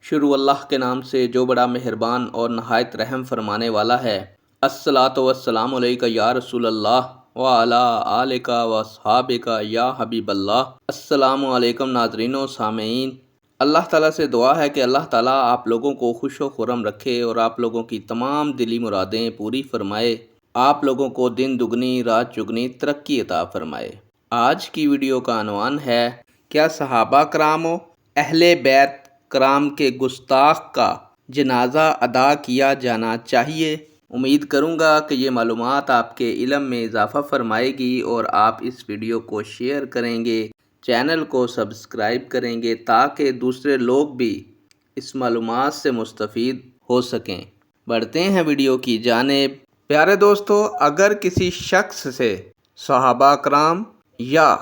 شروع اللہ کے نام سے جو بڑا مہربان اور نہایت رحم فرمانے والا ہے۔ الصلاۃ والسلام علیکہ یا رسول اللہ وعلی آلک واصحابک یا حبیب اللہ۔ السلام علیکم ناظرین و سامعین، اللہ تعالیٰ سے دعا ہے کہ اللہ تعالیٰ آپ لوگوں کو خوش و خرم رکھے اور آپ لوگوں کی تمام دلی مرادیں پوری فرمائے، آپ لوگوں کو دن دگنی رات چگنی ترقی عطا فرمائے۔ آج کی ویڈیو کا عنوان ہے، کیا صحابہ کرام و اہل بیت کرام کے گستاخ کا جنازہ ادا کیا جانا چاہیے؟ امید کروں گا کہ یہ معلومات آپ کے علم میں اضافہ فرمائے گی اور آپ اس ویڈیو کو شیئر کریں گے، چینل کو سبسکرائب کریں گے تاکہ دوسرے لوگ بھی اس معلومات سے مستفید ہو سکیں۔ بڑھتے ہیں ویڈیو کی جانب۔ پیارے دوستو، اگر کسی شخص سے صحابہ کرام یا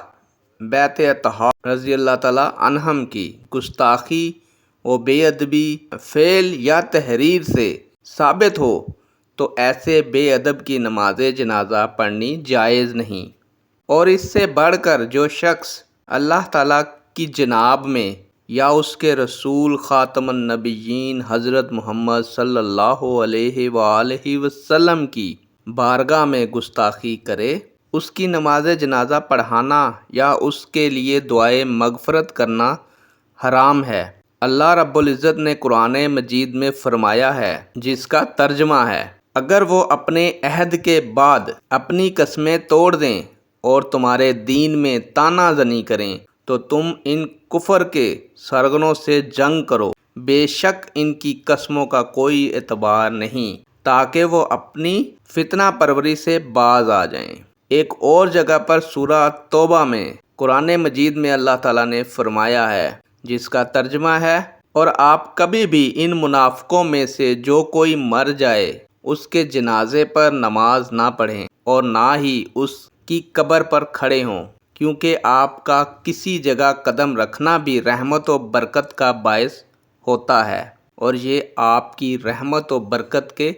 بیت اطہار رضی اللہ تعالیٰ عنہم کی گستاخی و بے ادبی فعل یا تحریر سے ثابت ہو تو ایسے بے ادب کی نماز جنازہ پڑھنی جائز نہیں، اور اس سے بڑھ کر جو شخص اللہ تعالیٰ کی جناب میں یا اس کے رسول خاتم النبیین حضرت محمد صلی اللہ علیہ وآلہ وسلم کی بارگاہ میں گستاخی کرے، اس کی نماز جنازہ پڑھانا یا اس کے لیے دعائے مغفرت کرنا حرام ہے۔ اللہ رب العزت نے قرآن مجید میں فرمایا ہے، جس کا ترجمہ ہے، اگر وہ اپنے عہد کے بعد اپنی قسمیں توڑ دیں اور تمہارے دین میں طعنہ زنی کریں تو تم ان کفر کے سرغنوں سے جنگ کرو، بے شک ان کی قسموں کا کوئی اعتبار نہیں، تاکہ وہ اپنی فتنہ پروری سے باز آ جائیں۔ ایک اور جگہ پر سورہ توبہ میں قرآن مجید میں اللہ تعالیٰ نے فرمایا ہے، جس کا ترجمہ ہے، اور آپ کبھی بھی ان منافقوں میں سے جو کوئی مر جائے اس کے جنازے پر نماز نہ پڑھیں اور نہ ہی اس کی قبر پر کھڑے ہوں، کیونکہ آپ کا کسی جگہ قدم رکھنا بھی رحمت و برکت کا باعث ہوتا ہے، اور یہ آپ کی رحمت و برکت کے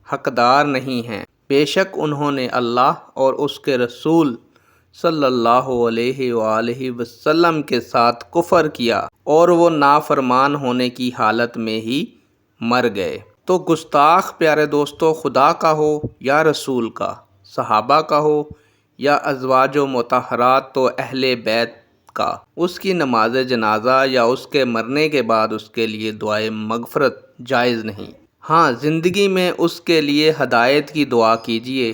حقدار نہیں ہیں۔ بے شک انہوں نے اللہ اور اس کے رسول صلی اللہ علیہ وآلہ وسلم کے ساتھ کفر کیا اور وہ نافرمان ہونے کی حالت میں ہی مر گئے۔ تو گستاخ پیارے دوستو، خدا کا ہو یا رسول کا، صحابہ کا ہو یا ازواج و مطہرات تو اہل بیت کا، اس کی نماز جنازہ یا اس کے مرنے کے بعد اس کے لیے دعائے مغفرت جائز نہیں۔ ہاں، زندگی میں اس کے لیے ہدایت کی دعا کیجیے۔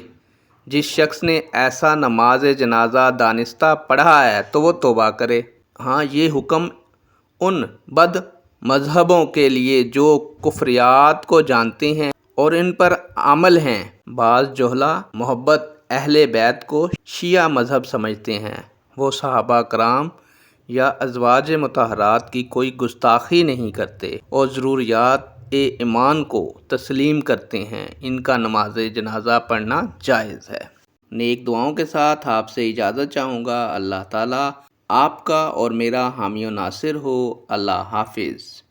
جس شخص نے ایسا نماز جنازہ دانستہ پڑھا ہے تو وہ توبہ کرے۔ ہاں، یہ حکم ان بد مذہبوں کے لیے جو کفریات کو جانتے ہیں اور ان پر عمل ہیں۔ بعض جہلہ محبت اہل بیت کو شیعہ مذہب سمجھتے ہیں، وہ صحابہ کرام یا ازواج مطہرات کی کوئی گستاخی نہیں کرتے اور ضروریات ایمان کو تسلیم کرتے ہیں، ان کا نماز جنازہ پڑھنا جائز ہے۔ نیک دعاؤں کے ساتھ آپ سے اجازت چاہوں گا۔ اللہ تعالیٰ آپ کا اور میرا حامی و ناصر ہو۔ اللہ حافظ۔